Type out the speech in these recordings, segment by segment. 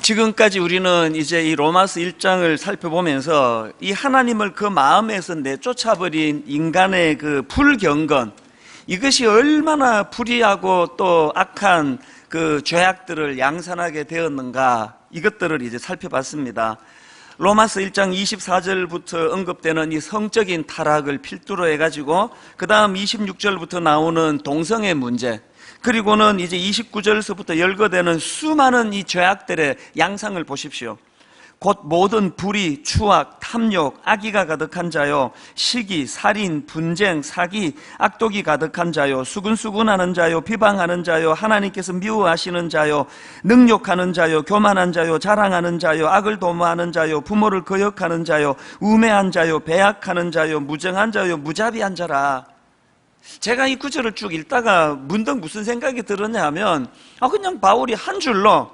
지금까지 우리는 이제 이 로마서 1장을 살펴보면서 이 하나님을 그 마음에서 내쫓아버린 인간의 그 불경건, 이것이 얼마나 불의하고 또 악한 그 죄악들을 양산하게 되었는가, 이것들을 이제 살펴봤습니다. 로마서 1장 24절부터 언급되는 이 성적인 타락을 필두로 해가지고 그 다음 26절부터 나오는 동성애 문제, 그리고는 이제 29절서부터 열거되는 수많은 이 죄악들의 양상을 보십시오. 곧 모든 불의, 추악, 탐욕, 악의가 가득한 자요, 시기, 살인, 분쟁, 사기, 악독이 가득한 자요, 수근수근하는 자요, 비방하는 자요, 하나님께서 미워하시는 자요, 능욕하는 자요, 교만한 자요, 자랑하는 자요, 악을 도모하는 자요, 부모를 거역하는 자요, 우매한 자요, 배약하는 자요, 무정한 자요, 무자비한 자라. 제가 이 구절을 쭉 읽다가 문득 무슨 생각이 들었냐 하면, 그냥 바울이 한 줄로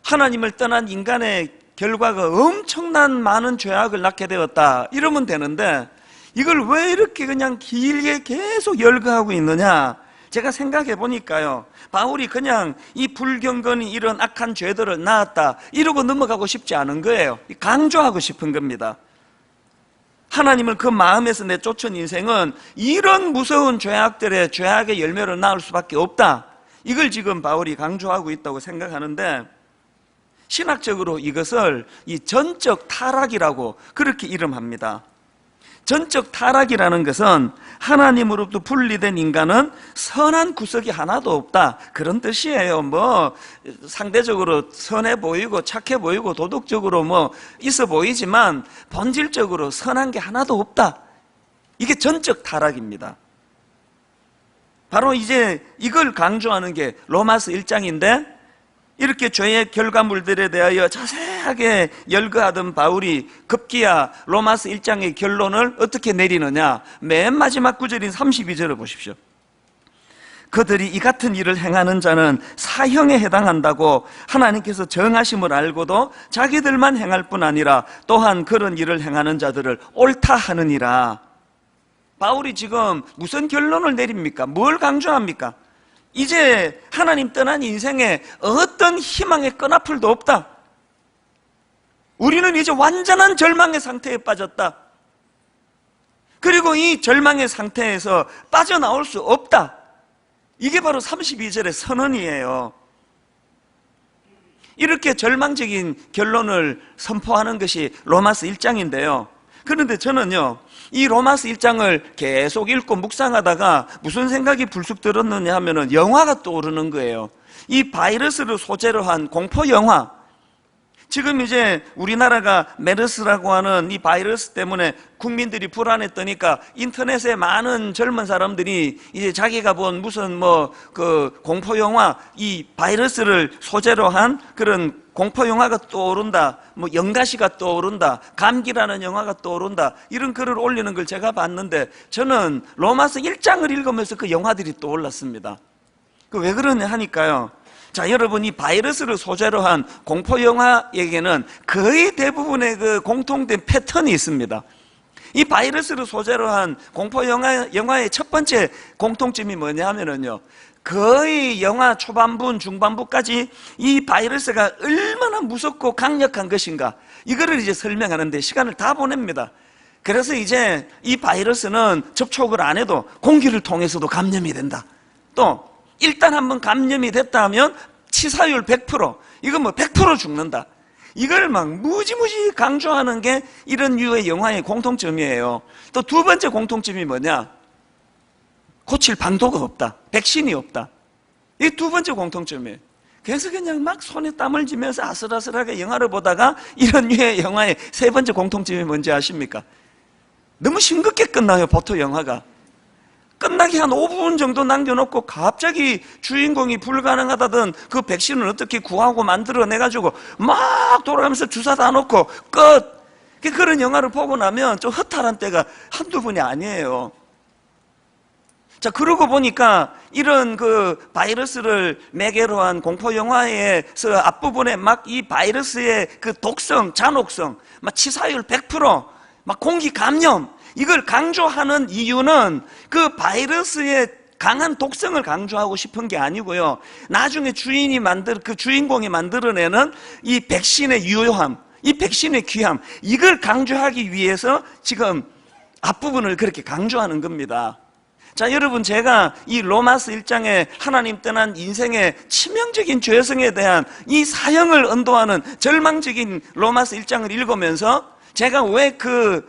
하나님을 떠난 인간의 결과가 엄청난 많은 죄악을 낳게 되었다, 이러면 되는데 이걸 왜 이렇게 그냥 길게 계속 열거하고 있느냐, 제가 생각해 보니까요, 바울이 그냥 이 불경건이 이런 악한 죄들을 낳았다 이러고 넘어가고 싶지 않은 거예요. 강조하고 싶은 겁니다. 하나님을 그 마음에서 내쫓은 인생은 이런 무서운 죄악들의 죄악의 열매를 낳을 수밖에 없다, 이걸 지금 바울이 강조하고 있다고 생각하는데, 신학적으로 이것을 이 전적 타락이라고 그렇게 이름합니다. 전적 타락이라는 것은 하나님으로부터 분리된 인간은 선한 구석이 하나도 없다, 그런 뜻이에요. 상대적으로 선해 보이고 착해 보이고 도덕적으로 있어 보이지만 본질적으로 선한 게 하나도 없다, 이게 전적 타락입니다. 바로 이제 이걸 강조하는 게 로마서 1장인데, 이렇게 죄의 결과물들에 대하여 자세하게 열거하던 바울이 급기야 로마서 1장의 결론을 어떻게 내리느냐, 맨 마지막 구절인 32절을 보십시오. 그들이 이 같은 일을 행하는 자는 사형에 해당한다고 하나님께서 정하심을 알고도 자기들만 행할 뿐 아니라 또한 그런 일을 행하는 자들을 옳다 하느니라. 바울이 지금 무슨 결론을 내립니까? 뭘 강조합니까? 이제 하나님 떠난 인생에 어떤 희망의 끈앞을도 없다, 우리는 이제 완전한 절망의 상태에 빠졌다, 그리고 이 절망의 상태에서 빠져나올 수 없다, 이게 바로 32절의 선언이에요. 이렇게 절망적인 결론을 선포하는 것이 로마서 1장인데요 그런데 저는요, 이 로마서 1장을 계속 읽고 묵상하다가 무슨 생각이 불쑥 들었느냐 하면은 영화가 떠오르는 거예요. 이 바이러스를 소재로 한 공포 영화. 지금 이제 우리나라가 메르스라고 하는 이 바이러스 때문에 국민들이 불안했더니까 인터넷에 많은 젊은 사람들이 이제 자기가 본 무슨 그 공포 영화, 이 바이러스를 소재로 한 그런 공포 영화가 떠오른다, 영가시가 떠오른다, 감기라는 영화가 떠오른다, 이런 글을 올리는 걸 제가 봤는데, 저는 로마서 1장을 읽으면서 그 영화들이 떠올랐습니다. 그 왜 그러냐 하니까요, 자, 여러분, 이 바이러스를 소재로 한 공포 영화에게는 거의 대부분의 그 공통된 패턴이 있습니다. 이 바이러스를 소재로 한 공포 영화의 첫 번째 공통점이 뭐냐 하면은요, 거의 영화 초반부, 중반부까지 이 바이러스가 얼마나 무섭고 강력한 것인가, 이거를 이제 설명하는데 시간을 다 보냅니다. 그래서 이제 이 바이러스는 접촉을 안 해도 공기를 통해서도 감염이 된다. 또 일단 한번 감염이 됐다 하면 치사율 100%, 이건 100% 죽는다. 이걸 막 무지무지 강조하는 게 이런 류의 영화의 공통점이에요. 또 두 번째 공통점이 뭐냐? 고칠 방도가 없다, 백신이 없다. 이게 두 번째 공통점이에요. 그래서 그냥 막 손에 땀을 쥐면서 아슬아슬하게 영화를 보다가 이런 류의 영화의 세 번째 공통점이 뭔지 아십니까? 너무 싱겁게 끝나요. 보통 영화가 끝나기 한 5분 정도 남겨놓고 갑자기 주인공이 불가능하다던 그 백신을 어떻게 구하고 만들어내가지고 막 돌아가면서 주사 다 놓고 끝. 그런 영화를 보고 나면 좀 허탈한 때가 한두 번이 아니에요. 자, 그러고 보니까 이런 그 바이러스를 매개로 한 공포 영화에서 앞부분에 막 이 바이러스의 그 독성, 잔혹성, 막 치사율 100%, 막 공기 감염, 이걸 강조하는 이유는 그 바이러스의 강한 독성을 강조하고 싶은 게 아니고요. 나중에 그 주인공이 만들어내는 이 백신의 유효함, 이 백신의 귀함, 이걸 강조하기 위해서 지금 앞부분을 그렇게 강조하는 겁니다. 자, 여러분, 제가 이 로마서 1장에 하나님 떠난 인생의 치명적인 죄성에 대한 이 사형을 언도하는 절망적인 로마서 1장을 읽으면서 제가 왜 그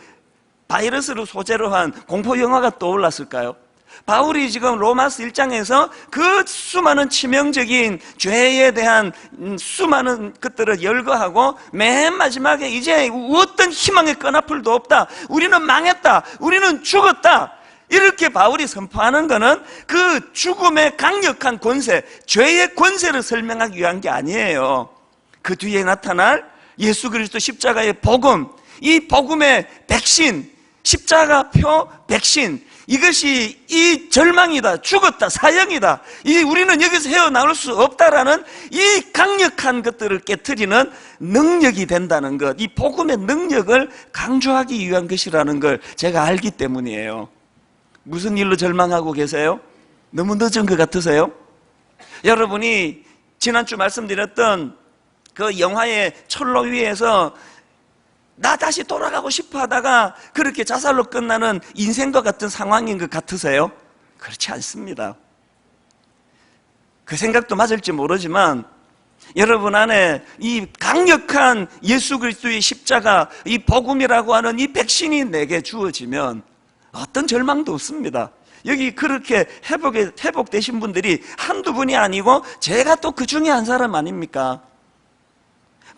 바이러스를 소재로 한 공포 영화가 떠올랐을까요? 바울이 지금 로마서 1장에서 그 수많은 치명적인 죄에 대한 수많은 것들을 열거하고 맨 마지막에 이제 어떤 희망의 끈앞을도 없다, 우리는 망했다, 우리는 죽었다, 이렇게 바울이 선포하는 것은 그 죽음의 강력한 권세, 죄의 권세를 설명하기 위한 게 아니에요. 그 뒤에 나타날 예수 그리스도 십자가의 복음, 이 복음의 백신, 십자가표 백신, 이것이 이 절망이다, 죽었다, 사형이다, 우리는 여기서 헤어나올 수 없다라는 이 강력한 것들을 깨트리는 능력이 된다는 것, 이 복음의 능력을 강조하기 위한 것이라는 걸 제가 알기 때문이에요. 무슨 일로 절망하고 계세요? 너무 늦은 것 같으세요? 여러분이 지난주 말씀드렸던 그 영화의 철로 위에서 나 다시 돌아가고 싶어 하다가 그렇게 자살로 끝나는 인생과 같은 상황인 것 같으세요? 그렇지 않습니다. 그 생각도 맞을지 모르지만 여러분 안에 이 강력한 예수 그리스도의 십자가, 이 복음이라고 하는 이 백신이 내게 주어지면 어떤 절망도 없습니다. 여기 그렇게 회복되신 분들이 한두 분이 아니고 제가 또 그 중에 한 사람 아닙니까?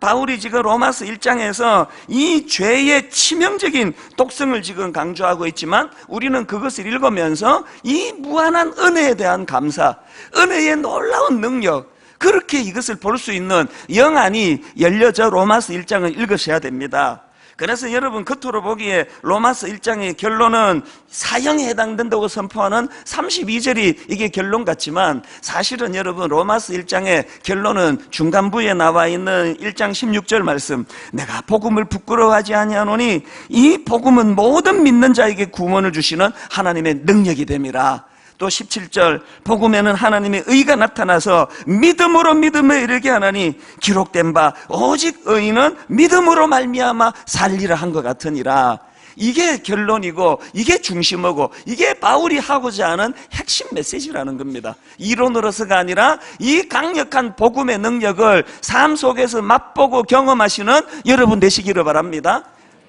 바울이 지금 로마서 1장에서 이 죄의 치명적인 독성을 지금 강조하고 있지만 우리는 그것을 읽으면서 이 무한한 은혜에 대한 감사, 은혜의 놀라운 능력, 그렇게 이것을 볼 수 있는 영안이 열려져 로마서 1장을 읽으셔야 됩니다. 그래서 여러분 겉으로 보기에 로마서 1장의 결론은 사형에 해당된다고 선포하는 32절이 이게 결론 같지만 사실은 여러분 로마서 1장의 결론은 중간부에 나와 있는 1장 16절 말씀, 내가 복음을 부끄러워하지 아니하노니 이 복음은 모든 믿는 자에게 구원을 주시는 하나님의 능력이 됨이라. 또 17절, 복음에는 하나님의 의가 나타나서 믿음으로 믿음에 이르게 하나니 기록된 바 오직 의인은 믿음으로 말미암아 살리라 한 것 같으니라. 이게 결론이고 이게 중심이고 이게 바울이 하고자 하는 핵심 메시지라는 겁니다. 이론으로서가 아니라 이 강력한 복음의 능력을 삶 속에서 맛보고 경험하시는 여러분 되시기를 바랍니다.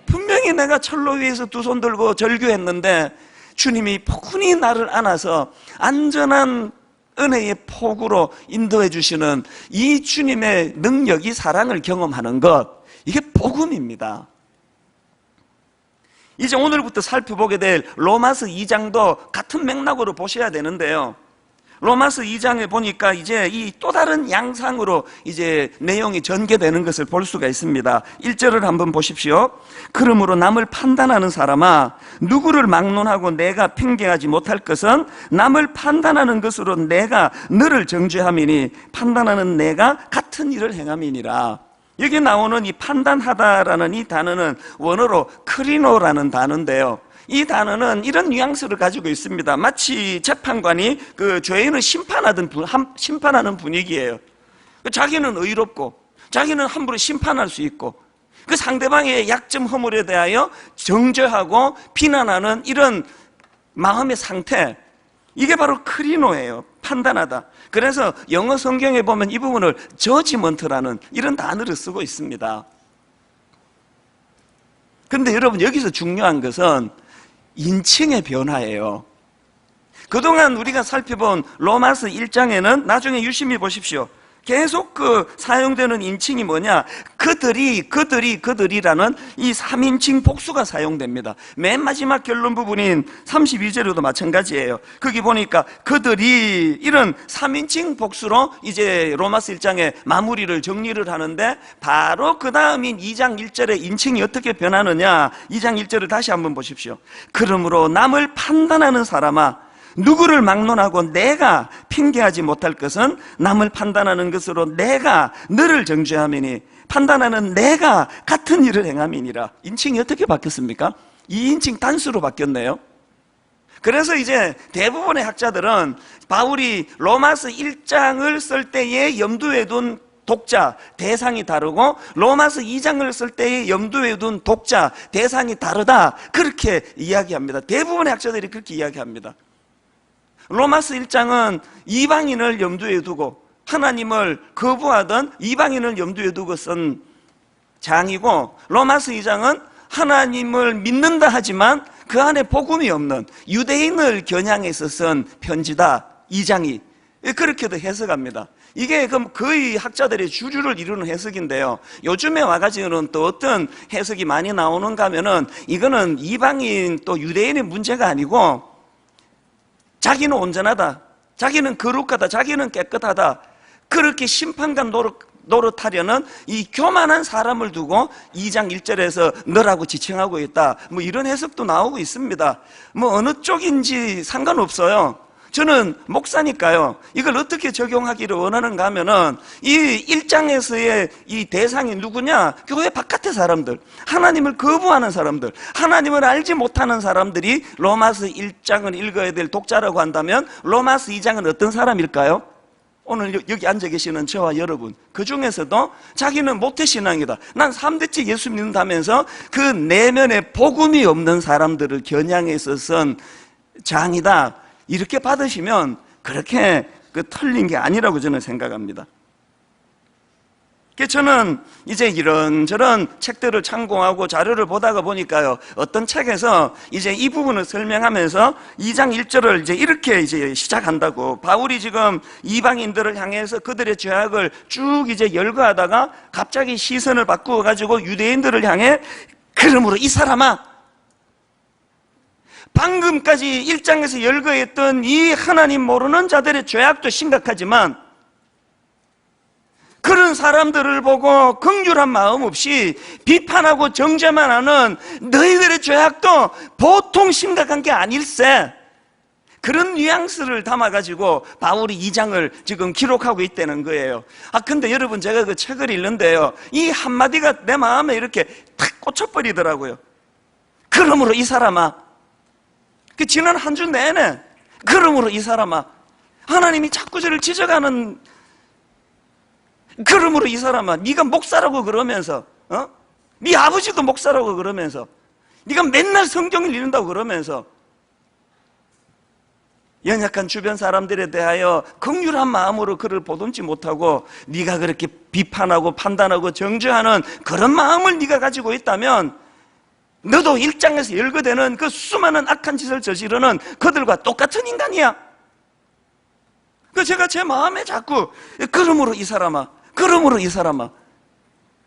분명히 내가 철로 위에서 두 손 들고 절규했는데 주님이 포근히 나를 안아서 안전한 은혜의 폭으로 인도해 주시는 이 주님의 능력이, 사랑을 경험하는 것, 이게 복음입니다. 이제 오늘부터 살펴보게 될 로마서 2장도 같은 맥락으로 보셔야 되는데요. 로마서 2장에 보니까 이제 이 또 다른 양상으로 이제 내용이 전개되는 것을 볼 수가 있습니다. 1절을 한번 보십시오. 그러므로 남을 판단하는 사람아, 누구를 막론하고 내가 핑계하지 못할 것은 남을 판단하는 것으로 내가 너를 정죄함이니 판단하는 내가 같은 일을 행함이니라. 여기 나오는 이 판단하다라는 이 단어는 원어로 크리노라는 단어인데요. 이 단어는 이런 뉘앙스를 가지고 있습니다. 마치 재판관이 그 죄인을 심판하는 분위기예요. 자기는 의롭고 자기는 함부로 심판할 수 있고 그 상대방의 약점 허물에 대하여 정죄하고 비난하는 이런 마음의 상태, 이게 바로 크리노예요. 판단하다. 그래서 영어 성경에 보면 이 부분을 저지먼트라는 이런 단어를 쓰고 있습니다. 그런데 여러분, 여기서 중요한 것은 인칭의 변화예요. 그동안 우리가 살펴본 로마서 1장에는 나중에 유심히 보십시오. 계속 그 사용되는 인칭이 뭐냐? 그들이라는 이 3인칭 복수가 사용됩니다. 맨 마지막 결론 부분인 32절에도 마찬가지예요. 거기 보니까 그들이 이런 3인칭 복수로 이제 로마서 1장의 마무리를 정리를 하는데 바로 그 다음인 2장 1절의 인칭이 어떻게 변하느냐? 2장 1절을 다시 한번 보십시오. 그러므로 남을 판단하는 사람아, 누구를 막론하고 내가 핑계하지 못할 것은 남을 판단하는 것으로 내가 너를 정죄함이니 판단하는 내가 같은 일을 행함이니라. 인칭이 어떻게 바뀌었습니까? 2인칭 단수로 바뀌었네요. 그래서 이제 대부분의 학자들은 바울이 로마서 1장을 쓸 때에 염두에 둔 독자, 대상이 다르고 로마서 2장을 쓸 때에 염두에 둔 독자, 대상이 다르다, 그렇게 이야기합니다. 대부분의 학자들이 그렇게 이야기합니다. 로마서 1장은 이방인을 염두에 두고 하나님을 거부하던 이방인을 염두에 두고 쓴 장이고, 로마서 2장은 하나님을 믿는다 하지만 그 안에 복음이 없는 유대인을 겨냥해서 쓴 편지다, 2장이. 그렇게도 해석합니다. 이게 거의 학자들의 주류를 이루는 해석인데요, 요즘에 와가지고는 또 어떤 해석이 많이 나오는가 하면은 이거는 이방인 또 유대인의 문제가 아니고 자기는 온전하다, 자기는 거룩하다, 자기는 깨끗하다, 그렇게 심판관 노릇하려는 이 교만한 사람을 두고 2장 1절에서 너라고 지칭하고 있다, 뭐 이런 해석도 나오고 있습니다. 뭐 어느 쪽인지 상관없어요. 저는 목사니까요, 이걸 어떻게 적용하기를 원하는가 하면은 이 1장에서의 이 대상이 누구냐? 교회 바깥의 사람들, 하나님을 거부하는 사람들, 하나님을 알지 못하는 사람들이 로마서 1장을 읽어야 될 독자라고 한다면 로마서 2장은 어떤 사람일까요? 오늘 여기 앉아 계시는 저와 여러분, 그 중에서도 자기는 모태신앙이다, 난 3대째 예수 믿는다면서 그 내면에 복음이 없는 사람들을 겨냥해서 쓴 장이다, 이렇게 받으시면 그렇게 틀린 게 아니라고 저는 생각합니다. 저는 이제 이런저런 책들을 참고하고 자료를 보다가 보니까요, 어떤 책에서 이제 이 부분을 설명하면서 2장 1절을 이제 이렇게 이제 시작한다고, 바울이 지금 이방인들을 향해서 그들의 죄악을 쭉 이제 열거하다가 갑자기 시선을 바꾸어 가지고 유대인들을 향해, 그러므로 이 사람아, 방금까지 1장에서 열거했던 이 하나님 모르는 자들의 죄악도 심각하지만 그런 사람들을 보고 긍휼한 마음 없이 비판하고 정죄만 하는 너희들의 죄악도 보통 심각한 게 아닐세, 그런 뉘앙스를 담아가지고 바울이 2장을 지금 기록하고 있다는 거예요. 근데 여러분, 제가 그 책을 읽는데요, 이 한마디가 내 마음에 이렇게 탁 꽂혀버리더라고요. 그러므로 이 사람아, 지난 한 주 내내 그러므로 이 사람아, 하나님이 자꾸 저를 지적하는, 그러므로 이 사람아, 네가 목사라고 그러면서, 네 아버지도 목사라고 그러면서, 네가 맨날 성경을 읽는다고 그러면서 연약한 주변 사람들에 대하여 긍휼한 마음으로 그를 보듬지 못하고 네가 그렇게 비판하고 판단하고 정죄하는 그런 마음을 네가 가지고 있다면 너도 1장에서 열거되는 그 수많은 악한 짓을 저지르는 그들과 똑같은 인간이야. 제가 제 마음에 자꾸 그러므로 이 사람아, 그러므로 이 사람아.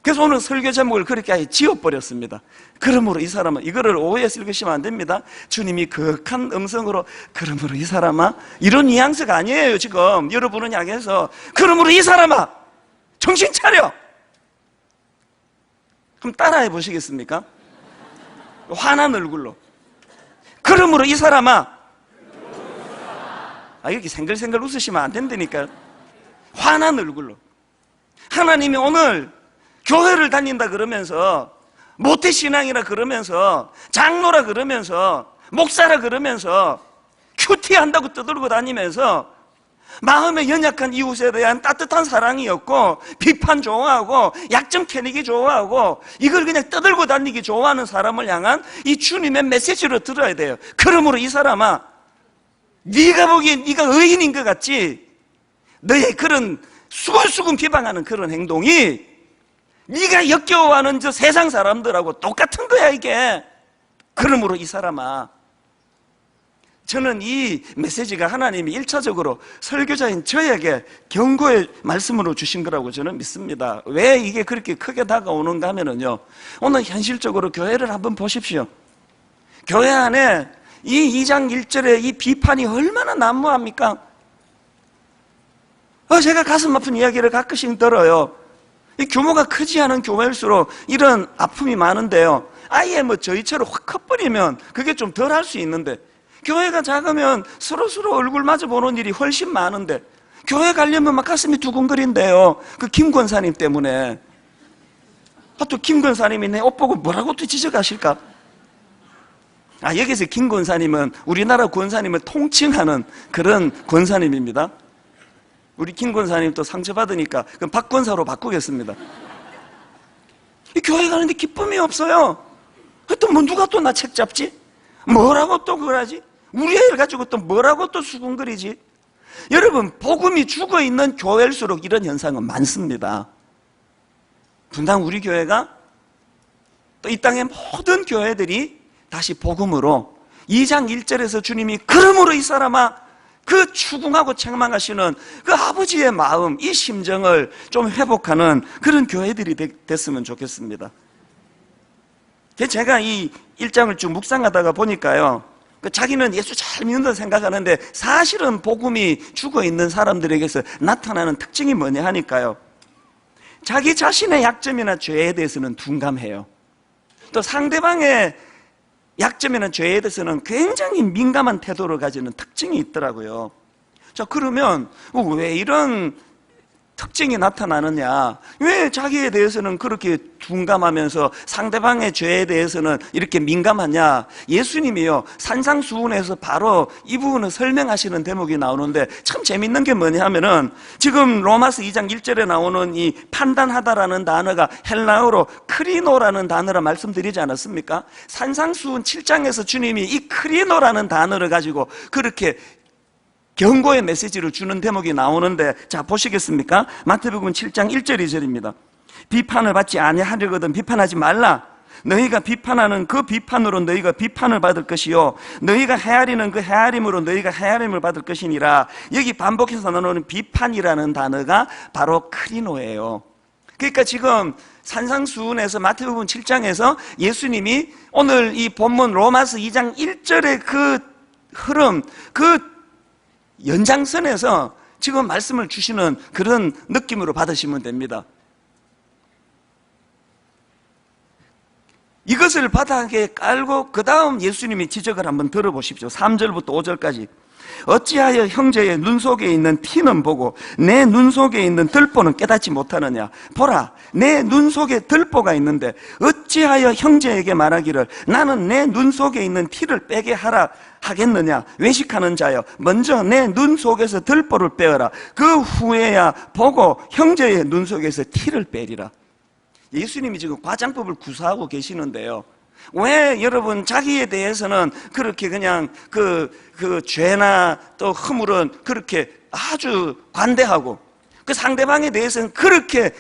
그래서 오늘 설교 제목을 그렇게 아예 지워버렸습니다. 그러므로 이 사람아. 이거를 오해해서 읽으시면 안 됩니다. 주님이 거룩한 음성으로 그러므로 이 사람아, 이런 뉘앙스가 아니에요. 지금 여러분을 향해서 그러므로 이 사람아, 정신 차려. 그럼 따라해 보시겠습니까? 화난 얼굴로, 그러므로 이 사람아. 이렇게 생글생글 웃으시면 안 된다니까요. 화난 얼굴로. 하나님이 오늘 교회를 다닌다 그러면서, 모태신앙이라 그러면서, 장로라 그러면서, 목사라 그러면서, 큐티한다고 떠들고 다니면서 마음에 연약한 이웃에 대한 따뜻한 사랑이 없고 비판 좋아하고 약점 캐내기 좋아하고 이걸 그냥 떠들고 다니기 좋아하는 사람을 향한 이 주님의 메시지를 들어야 돼요. 그러므로 이 사람아, 네가 보기엔 네가 의인인 것 같지? 너의 그런 수근수근 비방하는 그런 행동이 네가 역겨워하는 저 세상 사람들하고 똑같은 거야, 이게. 그러므로 이 사람아. 저는 이 메시지가 하나님이 1차적으로 설교자인 저에게 경고의 말씀으로 주신 거라고 저는 믿습니다. 왜 이게 그렇게 크게 다가오는가 하면요, 오늘 현실적으로 교회를 한번 보십시오. 교회 안에 이 2장 1절의 이 비판이 얼마나 난무합니까? 제가 가슴 아픈 이야기를 가끔씩 들어요. 이 규모가 크지 않은 교회일수록 이런 아픔이 많은데요, 아예 저희처럼 확 커버리면 그게 좀 덜 할 수 있는데, 교회가 작으면 서로 얼굴 마주 보는 일이 훨씬 많은데, 교회 가려면 막 가슴이 두근거린대요. 그 김 권사님 때문에. 또 김 권사님이 내 옷 보고 뭐라고 또 지적하실까? 여기서 김 권사님은 우리나라 권사님을 통칭하는 그런 권사님입니다. 우리 김 권사님 또 상처받으니까 그럼 박 권사로 바꾸겠습니다. 이 교회 가는데 기쁨이 없어요. 또 뭐 누가 또 나 책 잡지? 뭐라고 또 그걸 하지? 우리 애를 가지고 또 뭐라고 또 수군거리지? 여러분, 복음이 죽어있는 교회일수록 이런 현상은 많습니다. 분당 우리 교회가 또 이 땅의 모든 교회들이 다시 복음으로 2장 1절에서 주님이 그러므로 이 사람아 그 추궁하고 책망하시는 그 아버지의 마음, 이 심정을 좀 회복하는 그런 교회들이 됐으면 좋겠습니다. 제가 이 1장을 쭉 묵상하다가 보니까요, 자기는 예수 잘 믿는다 생각하는데 사실은 복음이 죽어있는 사람들에게서 나타나는 특징이 뭐냐 하니까요, 자기 자신의 약점이나 죄에 대해서는 둔감해요. 또 상대방의 약점이나 죄에 대해서는 굉장히 민감한 태도를 가지는 특징이 있더라고요. 자, 그러면 왜 이런 특징이 나타나느냐? 왜 자기에 대해서는 그렇게 둔감하면서 상대방의 죄에 대해서는 이렇게 민감하냐? 예수님이요, 산상수훈에서 바로 이 부분을 설명하시는 대목이 나오는데 참 재밌는 게 뭐냐 하면은, 지금 로마서 2장 1절에 나오는 이 판단하다라는 단어가 헬라어로 크리노라는 단어라 말씀드리지 않았습니까? 산상수훈 7장에서 주님이 이 크리노라는 단어를 가지고 그렇게 경고의 메시지를 주는 대목이 나오는데, 자, 보시겠습니까? 마태복음 7장 1절 2절입니다. 비판을 받지 아니하려거든 비판하지 말라. 너희가 비판하는 그 비판으로 너희가 비판을 받을 것이요, 너희가 헤아리는 그 헤아림으로 너희가 헤아림을 받을 것이니라. 여기 반복해서 나오는 비판이라는 단어가 바로 크리노예요. 그러니까 지금 산상수훈에서 마태복음 7장에서 예수님이 오늘 이 본문 로마서 2장 1절의 그 흐름, 그 연장선에서 지금 말씀을 주시는 그런 느낌으로 받으시면 됩니다. 이것을 바닥에 깔고 그 다음 예수님이 지적을 한번 들어보십시오. 3절부터 5절까지. 어찌하여 형제의 눈 속에 있는 티는 보고 내 눈 속에 있는 들보는 깨닫지 못하느냐? 보라, 내 눈 속에 들보가 있는데 어찌하여 형제에게 말하기를 나는 내 눈 속에 있는 티를 빼게 하라 하겠느냐? 외식하는 자여, 먼저 내 눈 속에서 들보를 빼어라. 그 후에야 보고 형제의 눈 속에서 티를 빼리라. 예수님이 지금 과장법을 구사하고 계시는데요, 왜 여러분 자기에 대해서는 그렇게 그냥 그 죄나 또 허물은 그렇게 아주 관대하고 그 상대방에 대해서는 그렇게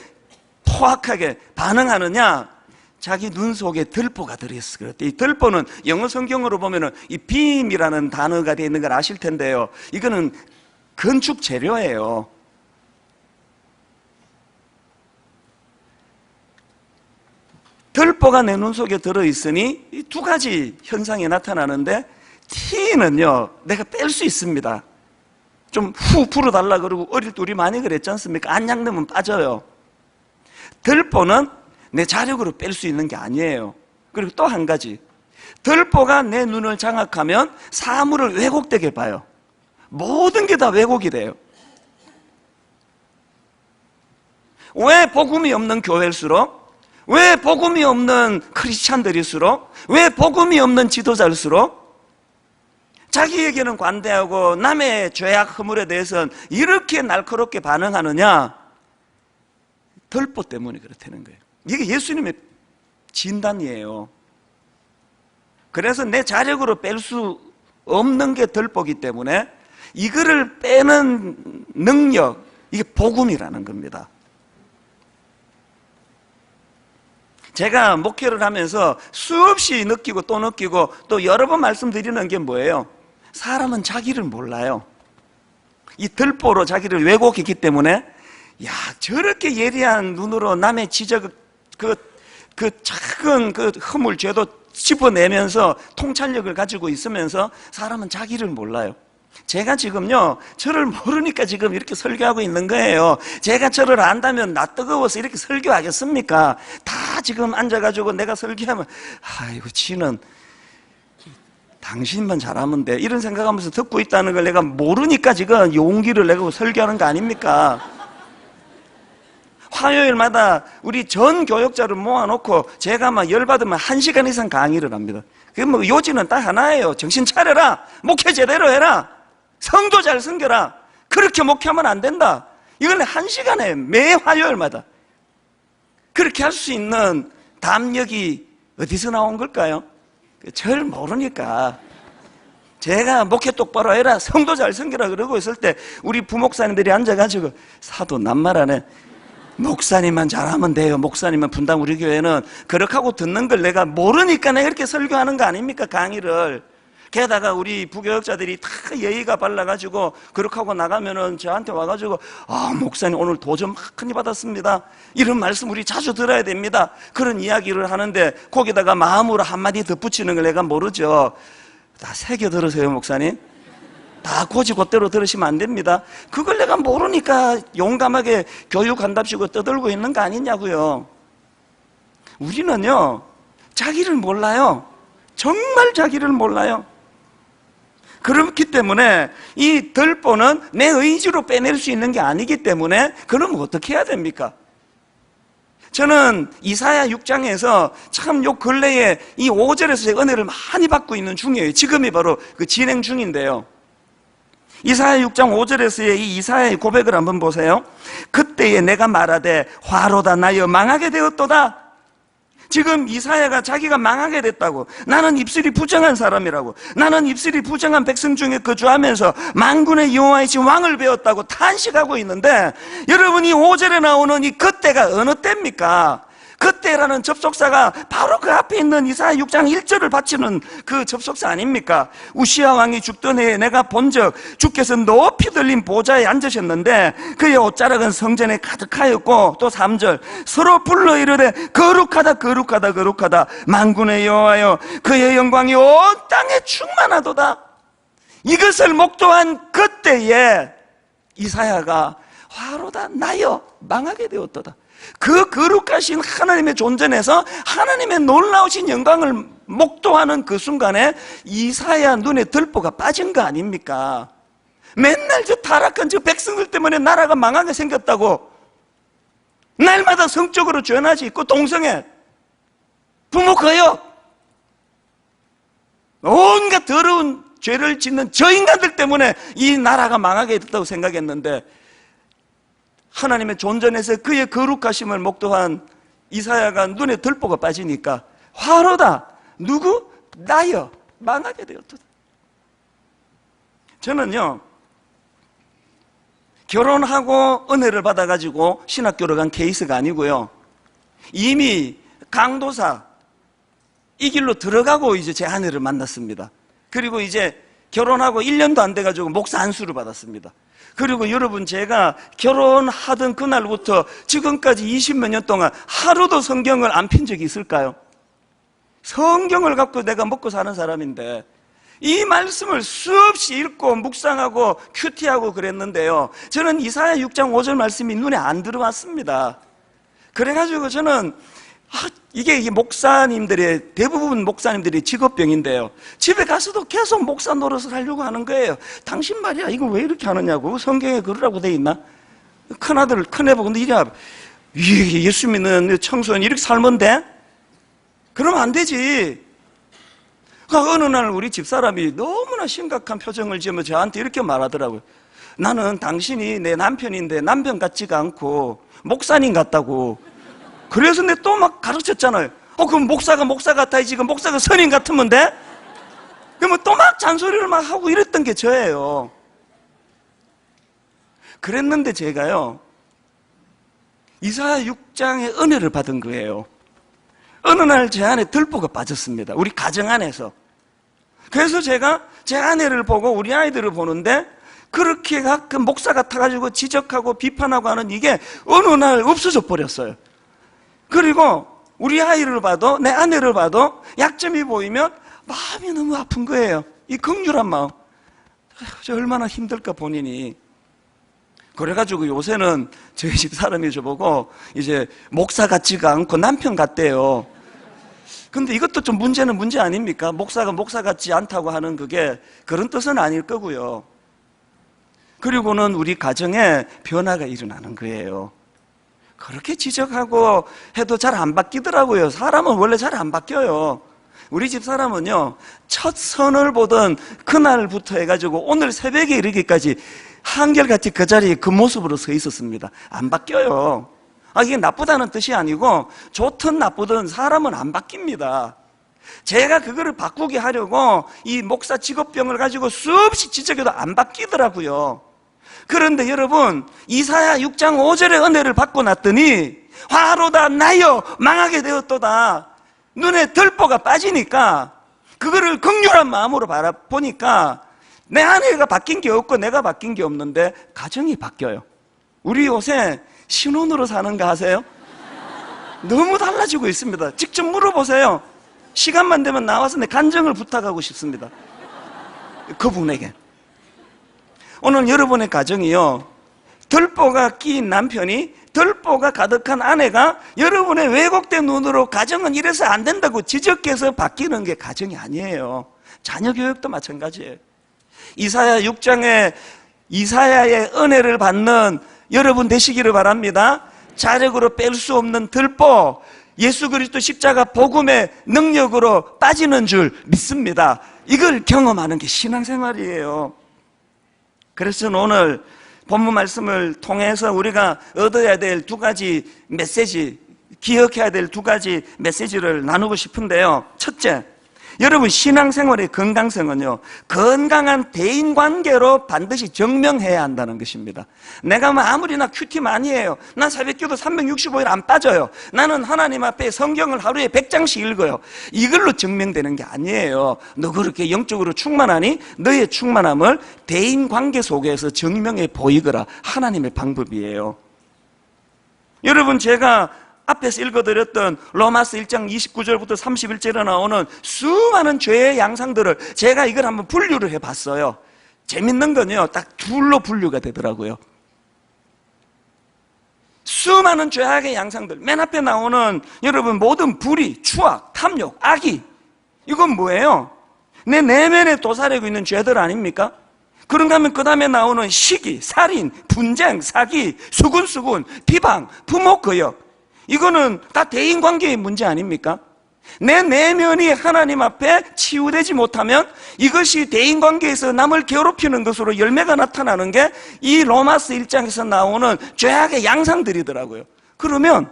포악하게 반응하느냐? 자기 눈 속에 들보가 들어있어. 그랬대. 이 들보는 영어 성경으로 보면은 이 빔이라는 단어가 되어 있는 걸 아실 텐데요, 이거는 건축 재료예요. 들보가 내 눈 속에 들어있으니 이 두 가지 현상이 나타나는데, 티는요 내가 뺄 수 있습니다. 좀 후 불어달라 그러고 어릴 때 우리 많이 그랬지 않습니까? 안약 넣으면 빠져요. 들보는 내 자력으로 뺄 수 있는 게 아니에요. 그리고 또 한 가지, 들보가 내 눈을 장악하면 사물을 왜곡되게 봐요. 모든 게 다 왜곡이 돼요. 왜 복음이 없는 교회일수록, 왜 복음이 없는 크리스찬들일수록, 왜 복음이 없는 지도자일수록 자기에게는 관대하고 남의 죄악 허물에 대해서는 이렇게 날카롭게 반응하느냐? 들보 때문에 그렇다는 거예요. 이게 예수님의 진단이에요. 그래서 내 자력으로 뺄 수 없는 게 들보기 때문에 이거를 빼는 능력, 이게 복음이라는 겁니다. 제가 목회를 하면서 수없이 느끼고 또 느끼고 또 여러 번 말씀드리는 게 뭐예요? 사람은 자기를 몰라요. 이 들보로 자기를 왜곡했기 때문에, 야, 저렇게 예리한 눈으로 남의 지적, 그 작은 그 허물, 죄도 짚어내면서 통찰력을 가지고 있으면서 사람은 자기를 몰라요. 제가 지금요, 저를 모르니까 지금 이렇게 설교하고 있는 거예요. 제가 저를 안다면 나 뜨거워서 이렇게 설교하겠습니까? 다 지금 앉아가지고 내가 설교하면, 아이고, 지는 당신만 잘하면 돼, 이런 생각하면서 듣고 있다는 걸 내가 모르니까 지금 용기를 내고 설교하는 거 아닙니까? 화요일마다 우리 전 교역자를 모아놓고 제가 막 열받으면 1시간 이상 강의를 합니다. 그 뭐 요지는 딱 하나예요. 정신 차려라. 목회 제대로 해라. 성도 잘 섬겨라. 그렇게 목회하면 안 된다. 이걸 1시간에 매 화요일마다 그렇게 할 수 있는 담력이 어디서 나온 걸까요? 절 모르니까. 제가 목회 똑바로 해라, 성도 잘 섬겨라 그러고 있을 때 우리 부목사님들이 앉아가지고 사도 낱말하네. 목사님만 잘하면 돼요. 목사님만 분당 우리 교회는 그렇게 하고 듣는 걸 내가 모르니까 내가 이렇게 설교하는 거 아닙니까? 강의를. 게다가 우리 부교역자들이 다 예의가 발라가지고 그렇게 하고 나가면은 저한테 와가지고 목사님 오늘 도전 많이 받았습니다. 이런 말씀 우리 자주 들어야 됩니다. 그런 이야기를 하는데 거기다가 마음으로 한마디 덧붙이는 걸 내가 모르죠. 다 새겨 들으세요, 목사님. 다 고지고대로 들으시면 안 됩니다. 그걸 내가 모르니까 용감하게 교육한답시고 떠들고 있는 거 아니냐고요. 우리는요, 자기를 몰라요. 정말 자기를 몰라요. 그렇기 때문에 이 덜보는 내 의지로 빼낼 수 있는 게 아니기 때문에 그럼 어떻게 해야 됩니까? 저는 이사야 6장에서 참 요 근래에 이 5절에서 제가 은혜를 많이 받고 있는 중이에요. 지금이 바로 그 진행 중인데요. 이사야 6장 5절에서의 이 이사야의 고백을 한번 보세요. 그때에 내가 말하되 화로다 나여 망하게 되었도다. 지금 이사야가 자기가 망하게 됐다고, 나는 입술이 부정한 사람이라고, 나는 입술이 부정한 백성 중에 거주하면서 만군의 여호와이신 왕을 배웠다고 탄식하고 있는데, 여러분이 5절에 나오는 이 그때가 어느 때입니까? 그때라는 접속사가 바로 그 앞에 있는 이사야 6장 1절을 바치는 그 접속사 아닙니까? 우시야 왕이 죽던 해에 내가 본적 주께서 높이 들린 보좌에 앉으셨는데 그의 옷자락은 성전에 가득하였고, 또 3절 서로 불러 이르되 거룩하다 거룩하다 거룩하다 만군의 여호와여 그의 영광이 온 땅에 충만하도다. 이것을 목도한 그때에 이사야가 화로다 나여 망하게 되었도다. 그 거룩하신 하나님의 존전에서 하나님의 놀라우신 영광을 목도하는 그 순간에 이사야 눈에 들보가 빠진 거 아닙니까? 맨날 저 타락한 저 백성들 때문에 나라가 망하게 생겼다고 날마다 성적으로 죄나지 있고 동성애, 부모 거역, 온갖 더러운 죄를 짓는 저 인간들 때문에 이 나라가 망하게 됐다고 생각했는데, 하나님의 존전에서 그의 거룩하심을 목도한 이사야가 눈에 들보가 빠지니까 화로다 누구? 나여 망하게 되었도다. 저는요, 결혼하고 은혜를 받아가지고 신학교로 간 케이스가 아니고요, 이미 강도사 이 길로 들어가고 이제 제 아내를 만났습니다. 그리고 이제 결혼하고 1년도 안 돼가지고 목사 안수를 받았습니다. 그리고 여러분, 제가 결혼하던 그날부터 지금까지 20몇 년 동안 하루도 성경을 안 핀 적이 있을까요? 성경을 갖고 내가 먹고 사는 사람인데 이 말씀을 수없이 읽고 묵상하고 큐티하고 그랬는데요, 저는 이사야 6장 5절 말씀이 눈에 안 들어왔습니다. 그래가지고 저는 이게 목사님들의, 대부분 목사님들이 직업병인데요, 집에 가서도 계속 목사 노릇을 하려고 하는 거예요. 당신 말이야 이거 왜 이렇게 하느냐고, 성경에 그러라고 돼 있나? 큰아들 큰애 보고 이래, 예수 믿는 청소년 이렇게 살면 돼? 그러면 안 되지. 어느 날 우리 집사람이 너무나 심각한 표정을 지으며 저한테 이렇게 말하더라고요. 나는 당신이 내 남편인데 남편 같지가 않고 목사님 같다고. 그래서 내가 또 막 가르쳤잖아요. 그럼 목사가 목사 같아야지, 그 목사가 선임 같으면 돼? 그러면 또 막 잔소리를 막 하고 이랬던 게 저예요. 그랬는데 제가요, 이사야 6장의 은혜를 받은 거예요. 어느 날 제 안에 들보가 빠졌습니다. 우리 가정 안에서. 그래서 제가 제 아내를 보고 우리 아이들을 보는데 그렇게 가끔 목사 같아가지고 지적하고 비판하고 하는 이게 어느 날 없어져 버렸어요. 그리고 우리 아이를 봐도 내 아내를 봐도 약점이 보이면 마음이 너무 아픈 거예요. 이 긍휼한 마음. 얼마나 힘들까 본인이. 그래가지고 요새는 저희 집 사람이 저보고 이제 목사 같지가 않고 남편 같대요. 근데 이것도 좀 문제는 문제 아닙니까? 목사가 목사 같지 않다고 하는 그게 그런 뜻은 아닐 거고요. 그리고는 우리 가정에 변화가 일어나는 거예요. 그렇게 지적하고 해도 잘 안 바뀌더라고요. 사람은 원래 잘 안 바뀌어요. 우리 집 사람은요, 첫 선을 보던 그날부터 해가지고 오늘 새벽에 이르기까지 한결같이 그 자리에 그 모습으로 서 있었습니다. 안 바뀌어요. 이게 나쁘다는 뜻이 아니고 좋든 나쁘든 사람은 안 바뀝니다. 제가 그거를 바꾸게 하려고 이 목사 직업병을 가지고 수없이 지적해도 안 바뀌더라고요. 그런데 여러분, 이사야 6장 5절의 은혜를 받고 났더니 화로다 나여 망하게 되었도다. 눈에 들보가 빠지니까 그거를 긍휼한 마음으로 바라보니까 내 아내가 바뀐 게 없고 내가 바뀐 게 없는데 가정이 바뀌어요. 우리 요새 신혼으로 사는가 하세요? 너무 달라지고 있습니다. 직접 물어보세요. 시간만 되면 나와서 내 간증을 부탁하고 싶습니다. 그분에게. 오늘 여러분의 가정이요, 들보가 끼인 남편이, 들보가 가득한 아내가 여러분의 왜곡된 눈으로 가정은 이래서 안 된다고 지적해서 바뀌는 게 가정이 아니에요. 자녀 교육도 마찬가지예요. 이사야 6장에 이사야의 은혜를 받는 여러분 되시기를 바랍니다. 자력으로 뺄 수 없는 들보, 예수 그리스도 십자가 복음의 능력으로 빠지는 줄 믿습니다. 이걸 경험하는 게 신앙생활이에요. 그래서 오늘 본문 말씀을 통해서 우리가 얻어야 될 두 가지 메시지, 기억해야 될 두 가지 메시지를 나누고 싶은데요. 첫째, 여러분 신앙생활의 건강성은요, 건강한 대인관계로 반드시 증명해야 한다는 것입니다. 내가 뭐 아무리나 큐티 많이 해요. 난 새벽기도 365일 안 빠져요. 나는 하나님 앞에 성경을 하루에 100장씩 읽어요. 이걸로 증명되는 게 아니에요. 너 그렇게 영적으로 충만하니? 너의 충만함을 대인관계 속에서 증명해 보이거라. 하나님의 방법이에요. 여러분, 제가 앞에서 읽어드렸던 로마서 1장 29절부터 31절에 나오는 수많은 죄의 양상들을 제가 이걸 한번 분류를 해봤어요. 재밌는 건요, 딱 둘로 분류가 되더라고요. 수많은 죄악의 양상들, 맨 앞에 나오는 여러분 모든 불의, 추악, 탐욕, 악의, 이건 뭐예요? 내 내면에 도사리고 있는 죄들 아닙니까? 그런가 하면 그 다음에 나오는 시기, 살인, 분쟁, 사기, 수군수군, 비방, 부모 거역, 이거는 다 대인관계의 문제 아닙니까? 내 내면이 하나님 앞에 치유되지 못하면 이것이 대인관계에서 남을 괴롭히는 것으로 열매가 나타나는 게 이 로마서 1장에서 나오는 죄악의 양상들이더라고요. 그러면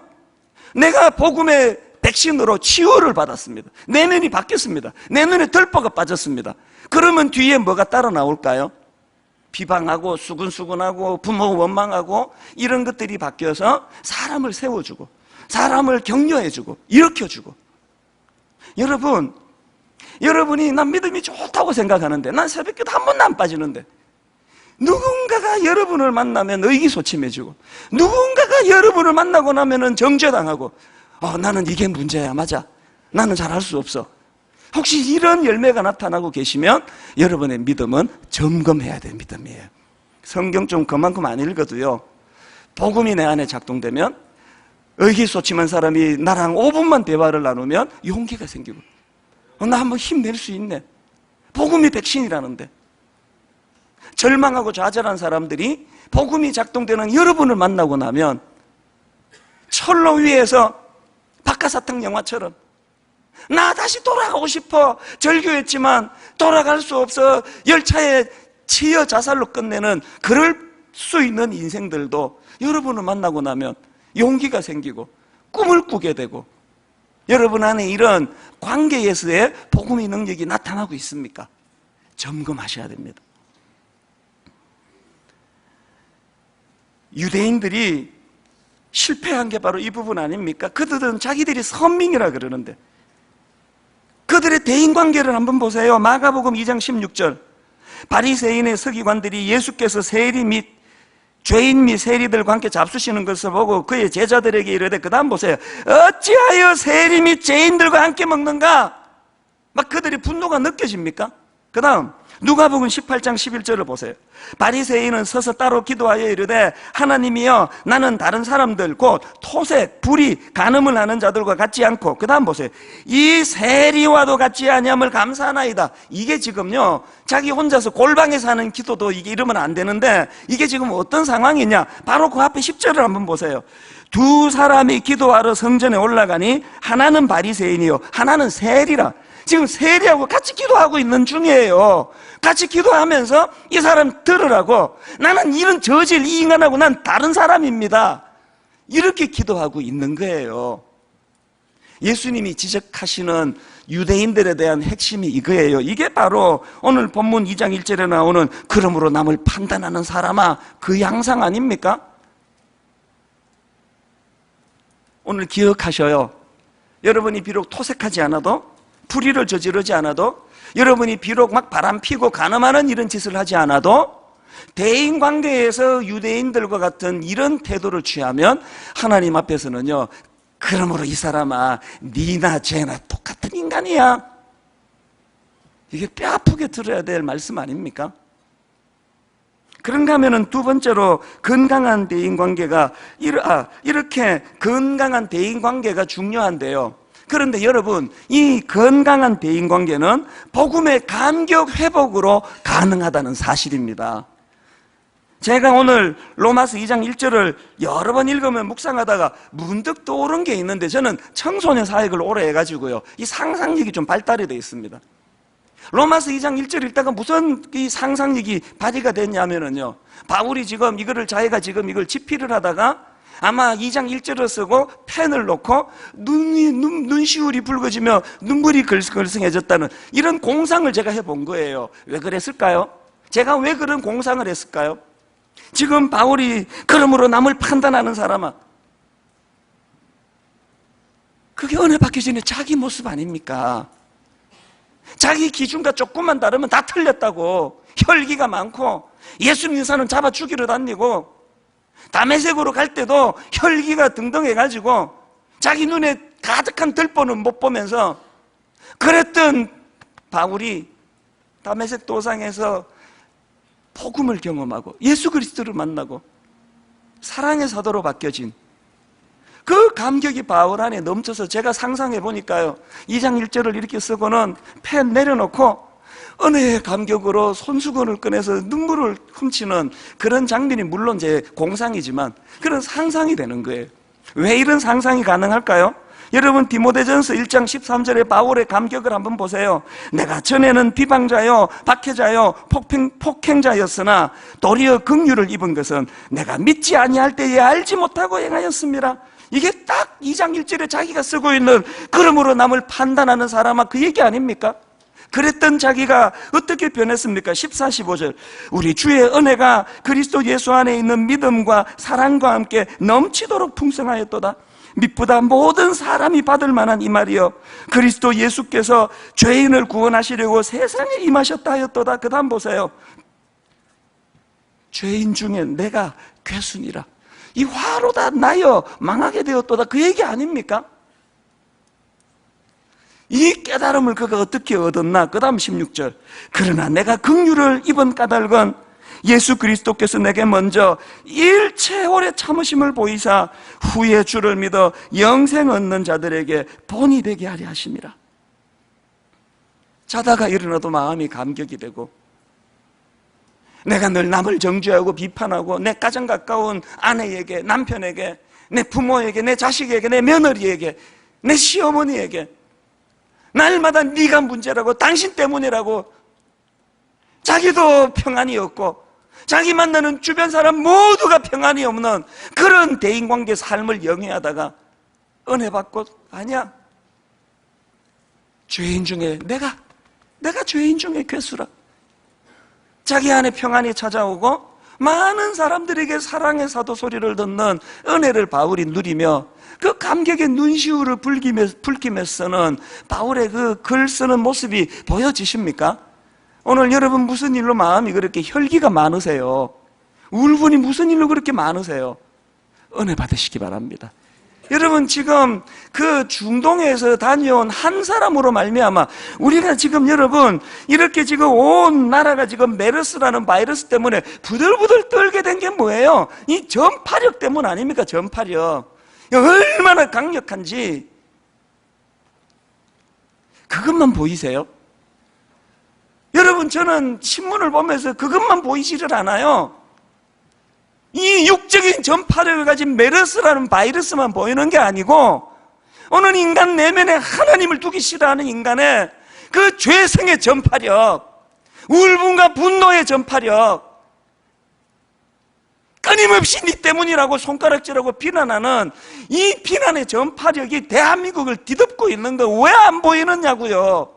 내가 복음의 백신으로 치유를 받았습니다. 내면이 바뀌었습니다. 내 눈에 들보가 빠졌습니다. 그러면 뒤에 뭐가 따라 나올까요? 비방하고 수근수근하고 부모 원망하고 이런 것들이 바뀌어서 사람을 세워주고 사람을 격려해주고 일으켜주고. 여러분, 여러분이 난 믿음이 좋다고 생각하는데 난 새벽기도 한 번도 안 빠지는데 누군가가 여러분을 만나면 의기소침해지고 누군가가 여러분을 만나고 나면 정죄당하고 나는 이게 문제야. 맞아, 나는 잘할 수 없어. 혹시 이런 열매가 나타나고 계시면 여러분의 믿음은 점검해야 될 믿음이에요. 성경 좀 그만큼 안 읽어도요, 복음이 내 안에 작동되면 의기소침한 사람이 나랑 5분만 대화를 나누면 용기가 생기고 나 한번 힘낼 수 있네. 복음이 백신이라는데. 절망하고 좌절한 사람들이 복음이 작동되는 여러분을 만나고 나면 철로 위에서 박하사탕 영화처럼 나 다시 돌아가고 싶어 절규했지만 돌아갈 수 없어 열차에 치여 자살로 끝내는 그럴 수 있는 인생들도 여러분을 만나고 나면 용기가 생기고 꿈을 꾸게 되고. 여러분 안에 이런 관계에서의 복음의 능력이 나타나고 있습니까? 점검하셔야 됩니다. 유대인들이 실패한 게 바로 이 부분 아닙니까? 그들은 자기들이 선민이라 그러는데 그들의 대인관계를 한번 보세요. 마가복음 2장 16절, 바리새인의 서기관들이 예수께서 세리 및 죄인 및 세리들과 함께 잡수시는 것을 보고 그의 제자들에게 이르되, 그 다음 보세요. 어찌하여 세리 및 죄인들과 함께 먹는가? 막 그들의 분노가 느껴집니까? 그 다음, 누가복음 18장 11절을 보세요. 바리새인은 서서 따로 기도하여 이르되 하나님이여 나는 다른 사람들 곧 토색, 불의, 간음을 하는 자들과 같지 않고, 그 다음 보세요. 이 세리와도 같지 아니함을 감사하나이다. 이게 지금요, 자기 혼자서 골방에서 하는 기도도 이게 이러면 안 되는데, 이게 지금 어떤 상황이냐, 바로 그 앞에 10절을 한번 보세요. 두 사람이 기도하러 성전에 올라가니 하나는 바리새인이요 하나는 세리라. 지금 세리하고 같이 기도하고 있는 중이에요. 같이 기도하면서 이 사람 들으라고, 나는 이런 저질 이 인간하고 난 다른 사람입니다, 이렇게 기도하고 있는 거예요. 예수님이 지적하시는 유대인들에 대한 핵심이 이거예요. 이게 바로 오늘 본문 2장 1절에 나오는 그러므로 남을 판단하는 사람아, 그 양상 아닙니까? 오늘 기억하셔요. 여러분이 비록 토색하지 않아도, 불의를 저지르지 않아도, 여러분이 비록 막 바람피고 간음하는 이런 짓을 하지 않아도, 대인관계에서 유대인들과 같은 이런 태도를 취하면 하나님 앞에서는요, 그러므로 이 사람아 니나 쟤나 똑같은 인간이야, 이게 뼈아프게 들어야 될 말씀 아닙니까? 그런가 하면은 두 번째로 건강한 대인관계가, 이렇게 건강한 대인관계가 중요한데요, 그런데 여러분, 이 건강한 대인관계는 복음의 감격 회복으로 가능하다는 사실입니다. 제가 오늘 로마서 2장 1절을 여러 번 읽으면 묵상하다가 문득 떠오른 게 있는데, 저는 청소년 사역을 오래 해가지고요, 이 상상력이 좀 발달이 되어 있습니다. 로마서 2장 1절 읽다가 무슨 이 상상력이 발휘가 됐냐면요, 바울이 지금 이거를, 자기가 지금 이걸 집필을 하다가 아마 2장 1절을 쓰고 펜을 놓고 눈시울이 붉어지며 눈물이 걸성해졌다는 이런 공상을 제가 해본 거예요. 왜 그랬을까요? 제가 왜 그런 공상을 했을까요? 지금 바울이 그러므로 남을 판단하는 사람아, 그게 은혜 받기 전에 자기 모습 아닙니까? 자기 기준과 조금만 다르면 다 틀렸다고, 혈기가 많고 예수 믿는 사람 잡아 죽이러 다니고, 다메섹으로 갈 때도 혈기가 등등해가지고 자기 눈에 가득한 들보는 못 보면서 그랬던 바울이 다메섹 도상에서 복음을 경험하고 예수 그리스도를 만나고 사랑의 사도로 바뀌어진 그 감격이 바울 안에 넘쳐서, 제가 상상해 보니까요, 2장 1절을 이렇게 쓰고는 펜 내려놓고 은혜의 감격으로 손수건을 꺼내서 눈물을 훔치는 그런 장면이, 물론 제 공상이지만 그런 상상이 되는 거예요. 왜 이런 상상이 가능할까요? 여러분, 디모데전서 1장 13절에 바울의 감격을 한번 보세요. 내가 전에는 비방자요 박해자요 폭행자였으나 도리어 긍휼을 입은 것은 내가 믿지 아니할 때에 알지 못하고 행하였습니다. 이게 딱 2장 1절에 자기가 쓰고 있는 그러므로 남을 판단하는 사람아, 그 얘기 아닙니까? 그랬던 자기가 어떻게 변했습니까? 14, 15절 우리 주의 은혜가 그리스도 예수 안에 있는 믿음과 사랑과 함께 넘치도록 풍성하였도다. 믿보다 모든 사람이 받을 만한 이 말이요, 그리스도 예수께서 죄인을 구원하시려고 세상에 임하셨다 하였도다. 그 다음 보세요. 죄인 중에 내가 괴순이라 이 화로다 나여 망하게 되었도다, 그 얘기 아닙니까? 이 깨달음을 그가 어떻게 얻었나? 그 다음 16절 그러나 내가 긍휼을 입은 까닭은 예수 그리스도께서 내게 먼저 일체 오래 참으심을 보이사 후에 주를 믿어 영생 얻는 자들에게 본이 되게 하려 하심이라. 자다가 일어나도 마음이 감격이 되고, 내가 늘 남을 정죄하고 비판하고 내 가장 가까운 아내에게, 남편에게, 내 부모에게, 내 자식에게, 내 며느리에게, 내 시어머니에게 날마다 네가 문제라고, 당신 때문이라고, 자기도 평안이 없고 자기 만나는 주변 사람 모두가 평안이 없는 그런 대인관계 삶을 영위하다가 은혜 받고, 아니야, 죄인 중에 내가 죄인 중에 괴수라. 자기 안에 평안이 찾아오고 많은 사람들에게 사랑의 사도 소리를 듣는 은혜를 바울이 누리며 그 감격의 눈시울을 붉히면서는 바울의 그 글 쓰는 모습이 보여지십니까? 오늘 여러분 무슨 일로 마음이 그렇게 혈기가 많으세요? 울분이 무슨 일로 그렇게 많으세요? 은혜 받으시기 바랍니다. 여러분 지금 그 중동에서 다녀온 한 사람으로 말미암아 우리가 지금 여러분 이렇게 지금 온 나라가 지금 메르스라는 바이러스 때문에 부들부들 떨게 된 게 뭐예요? 이 전파력 때문 아닙니까? 전파력 얼마나 강력한지 그것만 보이세요? 여러분 저는 신문을 보면서 그것만 보이지를 않아요. 이 육적인 전파력을 가진 메르스라는 바이러스만 보이는 게 아니고 어느 인간 내면에 하나님을 두기 싫어하는 인간의 그 죄성의 전파력, 울분과 분노의 전파력, 끊임없이 네 때문이라고 손가락질하고 비난하는 이 비난의 전파력이 대한민국을 뒤덮고 있는 거 왜 안 보이느냐고요.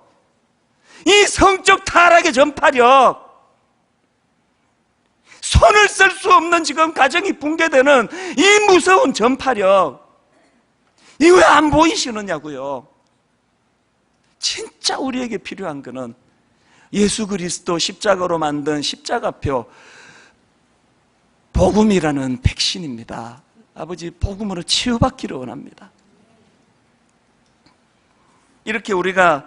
이 성적 타락의 전파력, 손을 쓸 수 없는 지금 가정이 붕괴되는 이 무서운 전파력, 이 왜 안 보이시느냐고요. 진짜 우리에게 필요한 것은 예수 그리스도 십자가로 만든 십자가표 복음이라는 백신입니다. 아버지 복음으로 치유받기를 원합니다. 이렇게 우리가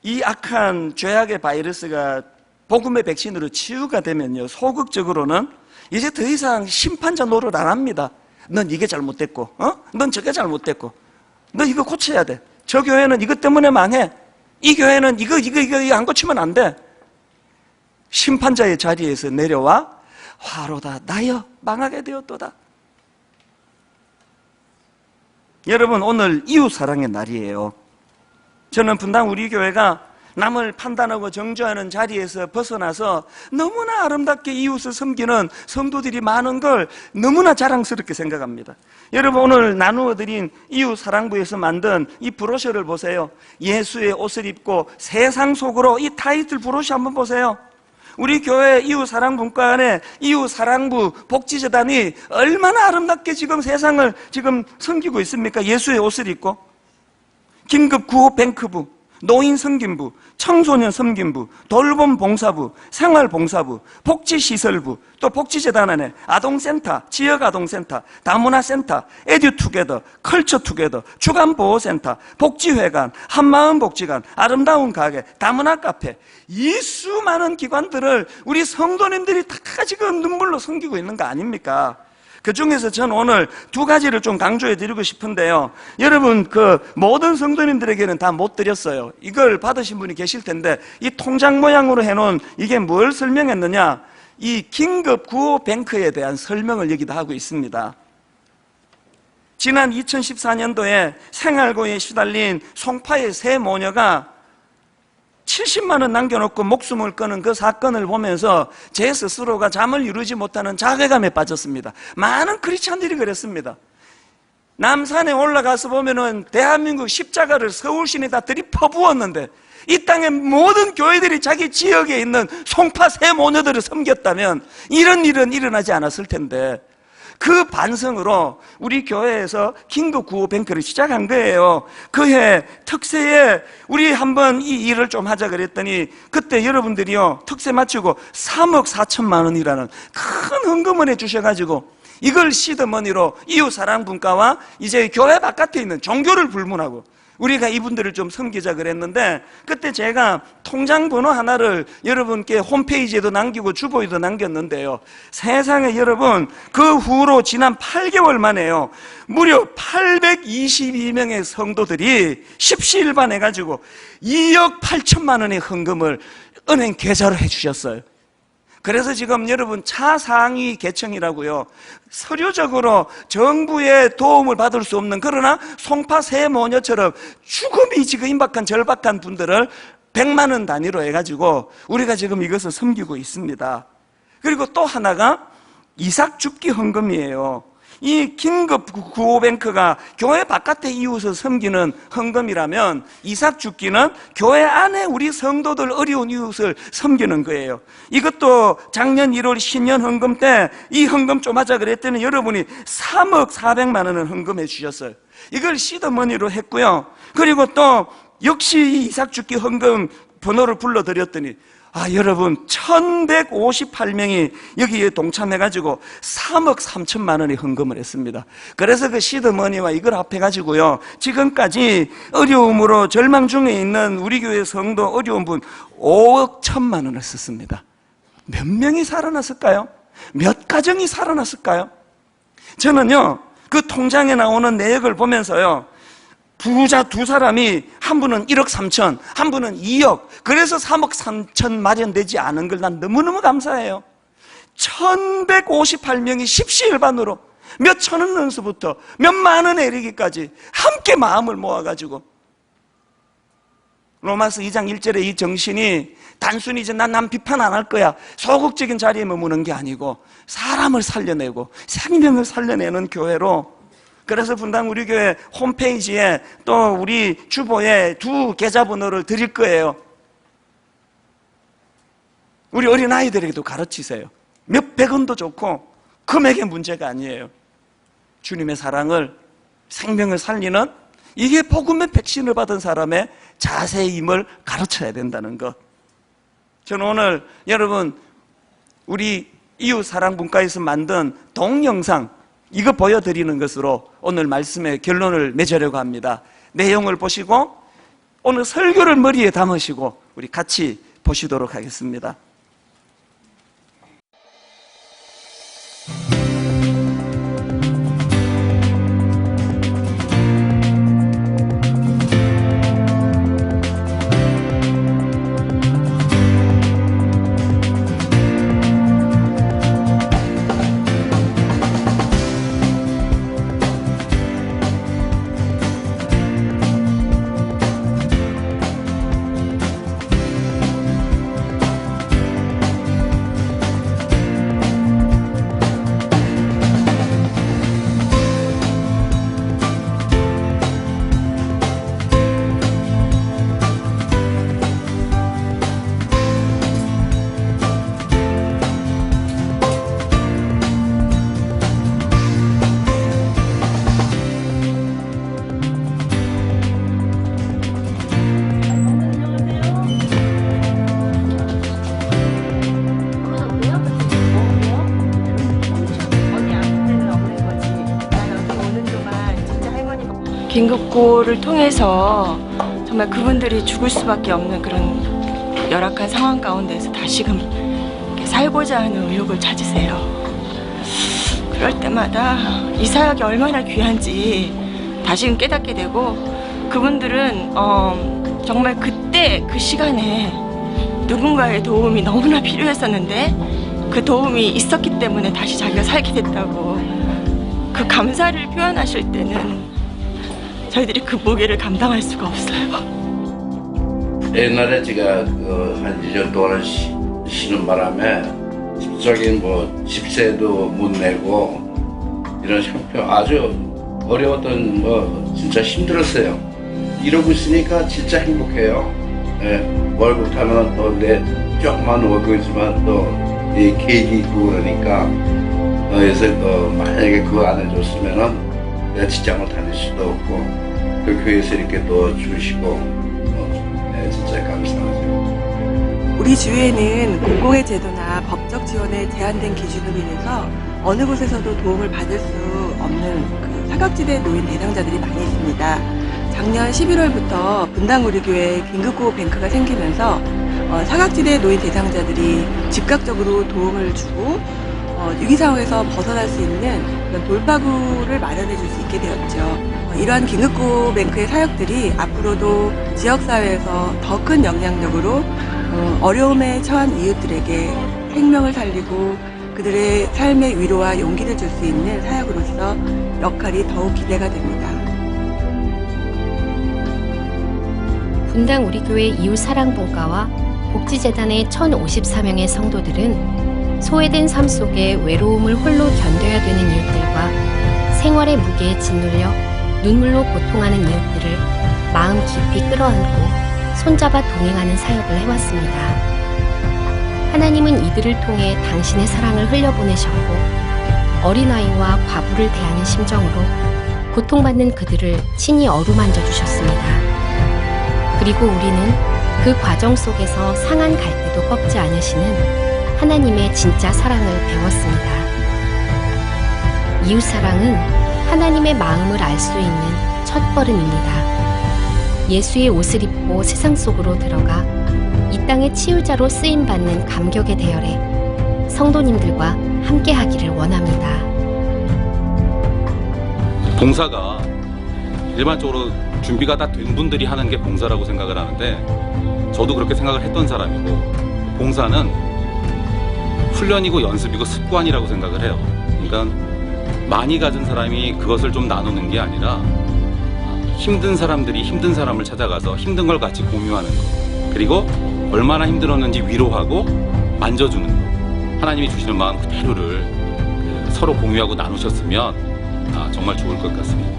이 악한 죄악의 바이러스가 복음의 백신으로 치유가 되면요, 소극적으로는 이제 더 이상 심판자 노릇 안 합니다. 넌 이게 잘못됐고, 넌 저게 잘못됐고, 너 이거 고쳐야 돼. 저 교회는 이것 때문에 망해. 이 교회는 이거 안 고치면 안 돼. 심판자의 자리에서 내려와 화로다 나여 망하게 되었도다. 여러분 오늘 이웃사랑의 날이에요. 저는 분당 우리 교회가 남을 판단하고 정죄하는 자리에서 벗어나서 너무나 아름답게 이웃을 섬기는 성도들이 많은 걸 너무나 자랑스럽게 생각합니다. 여러분 오늘 나누어드린 이웃사랑부에서 만든 이 브로셔를 보세요. 예수의 옷을 입고 세상 속으로, 이 타이틀 브로셔 한번 보세요. 우리 교회 이웃사랑분과안에 이웃사랑부 복지재단이 얼마나 아름답게 지금 세상을 지금 섬기고 있습니까? 예수의 옷을 입고 긴급구호뱅크부, 노인섬김부, 청소년섬김부, 돌봄봉사부, 생활봉사부, 복지시설부, 또 복지재단 안에 아동센터, 지역아동센터, 다문화센터, 에듀투게더, 컬처투게더, 주간보호센터, 복지회관, 한마음복지관, 아름다운 가게, 다문화카페, 이 수많은 기관들을 우리 성도님들이 다 지금 눈물로 섬기고 있는 거 아닙니까? 그 중에서 저는 오늘 두 가지를 좀 강조해 드리고 싶은데요. 여러분 그 모든 성도님들에게는 다 못 드렸어요. 이걸 받으신 분이 계실 텐데 이 통장 모양으로 해놓은 이게 뭘 설명했느냐, 이 긴급구호뱅크에 대한 설명을 여기다 하고 있습니다. 지난 2014년도에 생활고에 시달린 송파의 세 모녀가 70만 원 남겨놓고 목숨을 끊은 그 사건을 보면서 제 스스로가 잠을 이루지 못하는 자괴감에 빠졌습니다. 많은 크리스찬들이 그랬습니다. 남산에 올라가서 보면은 대한민국 십자가를 서울시내 다 들이퍼부었는데 이 땅의 모든 교회들이 자기 지역에 있는 송파 세 모녀들을 섬겼다면 이런 일은 일어나지 않았을 텐데, 그 반성으로 우리 교회에서 긴급구호뱅크를 시작한 거예요. 그해 특세에 우리 한번 이 일을 좀 하자 그랬더니 그때 여러분들이요 특세 마치고 3억 4천만 원이라는 큰 헌금을 해주셔가지고 이걸 시드머니로 이웃사랑분과와 이제 교회 바깥에 있는 종교를 불문하고 우리가 이분들을 좀 섬기자 그랬는데, 그때 제가 통장 번호 하나를 여러분께 홈페이지에도 남기고 주보에도 남겼는데요, 세상에 여러분 그 후로 지난 8개월 만에요 무려 822명의 성도들이 십시일반해가지고 2억 8천만 원의 헌금을 은행 계좌로 해주셨어요. 그래서 지금 여러분 차상위 계층이라고요, 서류적으로 정부의 도움을 받을 수 없는, 그러나 송파 세 모녀처럼 죽음이 지금 임박한 절박한 분들을 100만 원 단위로 해가지고 우리가 지금 이것을 섬기고 있습니다. 그리고 또 하나가 이삭죽기 헌금이에요. 이 긴급구호뱅크가 교회 바깥의 이웃을 섬기는 헌금이라면 이삭죽기는 교회 안에 우리 성도들 어려운 이웃을 섬기는 거예요. 이것도 작년 1월 신년 헌금 때 이 헌금 좀 하자 그랬더니 여러분이 3억 4백만 원을 헌금해 주셨어요. 이걸 시드머니로 했고요. 그리고 또 역시 이 이삭죽기 헌금 번호를 불러드렸더니 여러분 1158명이 여기에 동참해가지고 3억 3천만 원의 헌금을 했습니다. 그래서 그 시드머니와 이걸 합해가지고요, 지금까지 어려움으로 절망 중에 있는 우리 교회 성도 어려운 분 5억 1천만 원을 썼습니다. 몇 명이 살아났을까요? 몇 가정이 살아났을까요? 저는요, 그 통장에 나오는 내역을 보면서요, 부자 두 사람이 한 분은 1억 3천, 한 분은 2억, 그래서 3억 3천 마련되지 않은 걸 난 너무너무 감사해요. 1158명이 십시일반으로 몇 천원 원수부터 몇 만원에 이르기까지 함께 마음을 모아가지고, 로마서 2장 1절의 이 정신이 단순히 이제 난 비판 안 할 거야, 소극적인 자리에 머무는 게 아니고 사람을 살려내고 생명을 살려내는 교회로, 그래서 분당 우리 교회 홈페이지에 또 우리 주보에 2 계좌번호를 드릴 거예요. 우리 어린아이들에게도 가르치세요. 몇 백 원도 좋고 금액의 문제가 아니에요. 주님의 사랑을, 생명을 살리는, 이게 복음의 백신을 받은 사람의 자세임을 가르쳐야 된다는 것. 저는 오늘 여러분 우리 이웃사랑분과에서 만든 동영상, 이거 보여드리는 것으로 오늘 말씀의 결론을 맺으려고 합니다. 내용을 보시고 오늘 설교를 머리에 담으시고 우리 같이 보시도록 하겠습니다. 긴급고를 통해서 정말 그분들이 죽을 수밖에 없는 그런 열악한 상황 가운데서 다시금 살고자 하는 의욕을 찾으세요. 그럴 때마다 이 사역이 얼마나 귀한지 다시금 깨닫게 되고, 그분들은 정말 그때 그 시간에 누군가의 도움이 너무나 필요했었는데 그 도움이 있었기 때문에 다시 자기가 살게 됐다고 그 감사를 표현하실 때는 저희들이 그 무게를 감당할 수가 없어요. 옛날에 제가 한 2년 동안 쉬는 바람에 집적인 집세도 못 내고 이런 형편 아주 어려웠던 진짜 힘들었어요. 이러고 있으니까 진짜 행복해요. 예, 월급 타면 또 내 조그만 월급이지만 또 이 계획이 있고 그러니까 그래서 또 만약에 그거 안 해줬으면은 내가 직장을 다닐 수도 없고 그 교회에서 이렇게 또 주시고 진짜 감사하죠. 우리 주위에는 공공의 제도나 법적 지원에 제한된 기준으로 인해서 어느 곳에서도 도움을 받을 수 없는 그 사각지대 노인 대상자들이 많이 있습니다. 작년 11월부터 분당 우리 교회에 긴급구호 뱅크가 생기면서 사각지대 노인 대상자들이 즉각적으로 도움을 주고 위기 상황에서 벗어날 수 있는 그런 돌파구를 마련해 줄 수 있게 되었죠. 이러한 긴급구호 뱅크의 사역들이 앞으로도 지역사회에서 더 큰 영향력으로 어려움에 처한 이웃들에게 생명을 살리고 그들의 삶의 위로와 용기를 줄 수 있는 사역으로서 역할이 더욱 기대가 됩니다. 분당 우리교회 이웃사랑분과와 복지재단의 1054명의 성도들은 소외된 삶 속에 외로움을 홀로 견뎌야 되는 이웃들과 생활의 무게에 짓눌려 눈물로 고통하는 이웃들을 마음 깊이 끌어안고 손잡아 동행하는 사역을 해왔습니다. 하나님은 이들을 통해 당신의 사랑을 흘려보내셨고 어린아이와 과부를 대하는 심정으로 고통받는 그들을 친히 어루만져 주셨습니다. 그리고 우리는 그 과정 속에서 상한 갈대도 꺾지 않으시는 하나님의 진짜 사랑을 배웠습니다. 이웃사랑은 하나님의 마음을 알 수 있는 첫걸음입니다. 예수의 옷을 입고 세상 속으로 들어가 이 땅의 치유자로 쓰임받는 감격의 대열에 성도님들과 함께하기를 원합니다. 봉사가 일반적으로 준비가 다 된 분들이 하는 게 봉사라고 생각을 하는데, 저도 그렇게 생각을 했던 사람이고, 봉사는 훈련이고 연습이고 습관이라고 생각을 해요. 그러니까 많이 가진 사람이 그것을 좀 나누는 게 아니라 힘든 사람들이 힘든 사람을 찾아가서 힘든 걸 같이 공유하는 것, 그리고 얼마나 힘들었는지 위로하고 만져주는 것, 하나님이 주시는 마음 그대로를 서로 공유하고 나누셨으면 정말 좋을 것 같습니다.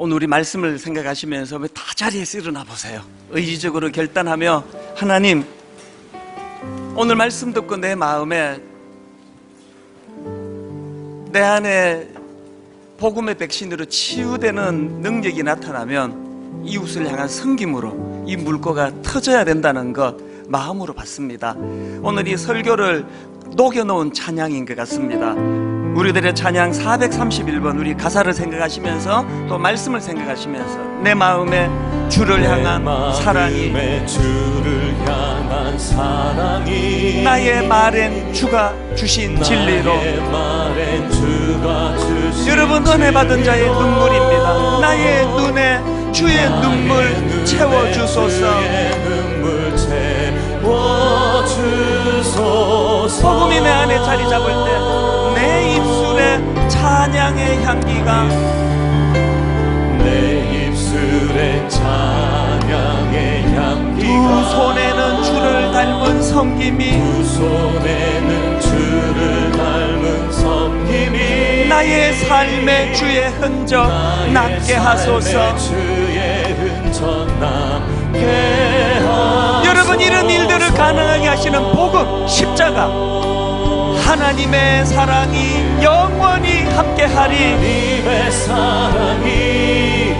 오늘 우리 말씀을 생각하시면서 왜 다 자리에서 일어나 보세요. 의지적으로 결단하며, 하나님, 오늘 말씀 듣고 내 마음에, 내 안에 복음의 백신으로 치유되는 능력이 나타나면 이웃을 향한 섬김으로 이 물꼬가 터져야 된다는 것 마음으로 받습니다. 오늘 이 설교를 녹여놓은 찬양인 것 같습니다. 우리들의 찬양 431번, 우리 가사를 생각하시면서 또 말씀을 생각하시면서 내 마음에 주를 향한 사랑이, 나의 말엔 주가 주신 진리로, 여러분 은혜 받은 자의 눈물입니다. 나의 눈에 주의 눈물 채워주소서. 복음이 내 안에 자리 잡을 때 내 입술에 찬양의 향기가, 내 입술에 찬양의 향기가, 두 손에는 주를 닮은 섬김이, 두 손에는 주를 닮은 섬김이, 나의 삶의 주의 흔적 남게 하소서. 주의 흔적 남게 하소서. 여러분, 이런 일들을 가능하게 하시는 복음, 십자가, 하나님의 사랑이 영원히 함께하리. 하나님의 사랑이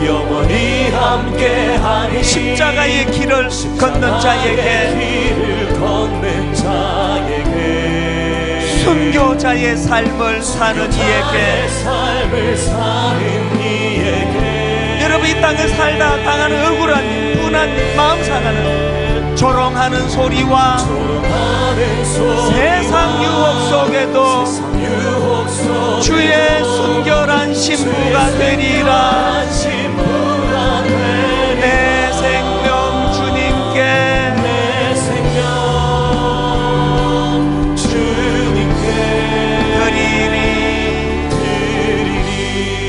영원히 함께하리. 십자가의 길을 걷는 자에게, 길을 걷는 자에게, 순교자의 삶을 사는 이에게, 삶을 사는 이에게, 여러분, 이 땅을 살다 당하는 억울한 분한 마음 상하는 조롱하는 소리와 세상 유혹 속에도 주의 순결한 신부가 되리라. 내 생명 주님께, 내 생명 주님께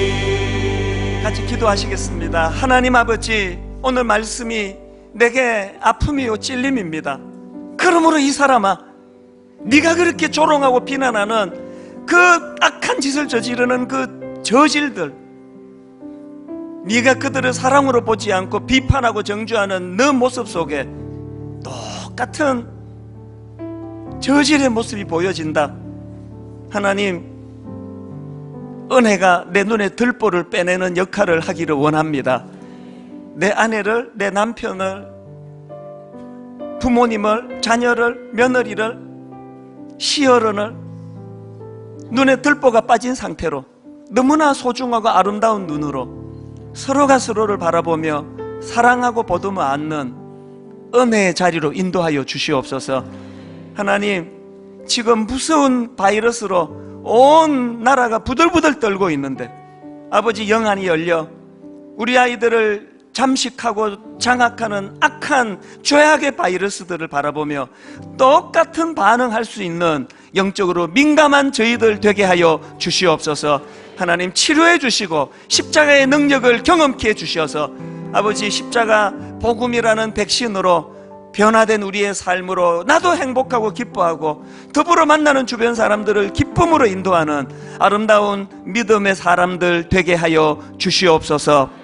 드리리. 같이 기도하시겠습니다. 하나님 아버지, 오늘 말씀이 내게 아픔이요 찔림입니다. 그러므로 이 사람아, 네가 그렇게 조롱하고 비난하는 그 악한 짓을 저지르는 그 저질들, 네가 그들을 사랑으로 보지 않고 비판하고 정죄하는 너 모습 속에 똑같은 저질의 모습이 보여진다. 하나님, 은혜가 내 눈에 들보를 빼내는 역할을 하기를 원합니다. 내 아내를, 내 남편을, 부모님을, 자녀를, 며느리를, 시어른을 눈에 들보가 빠진 상태로 너무나 소중하고 아름다운 눈으로 서로가 서로를 바라보며 사랑하고 보듬어 안는 은혜의 자리로 인도하여 주시옵소서. 하나님, 지금 무서운 바이러스로 온 나라가 부들부들 떨고 있는데 아버지, 영안이 열려 우리 아이들을 잠식하고 장악하는 악한 죄악의 바이러스들을 바라보며 똑같은 반응할 수 있는 영적으로 민감한 저희들 되게 하여 주시옵소서. 하나님, 치료해 주시고 십자가의 능력을 경험케 해 주셔서 아버지, 십자가 복음이라는 백신으로 변화된 우리의 삶으로 나도 행복하고 기뻐하고 더불어 만나는 주변 사람들을 기쁨으로 인도하는 아름다운 믿음의 사람들 되게 하여 주시옵소서.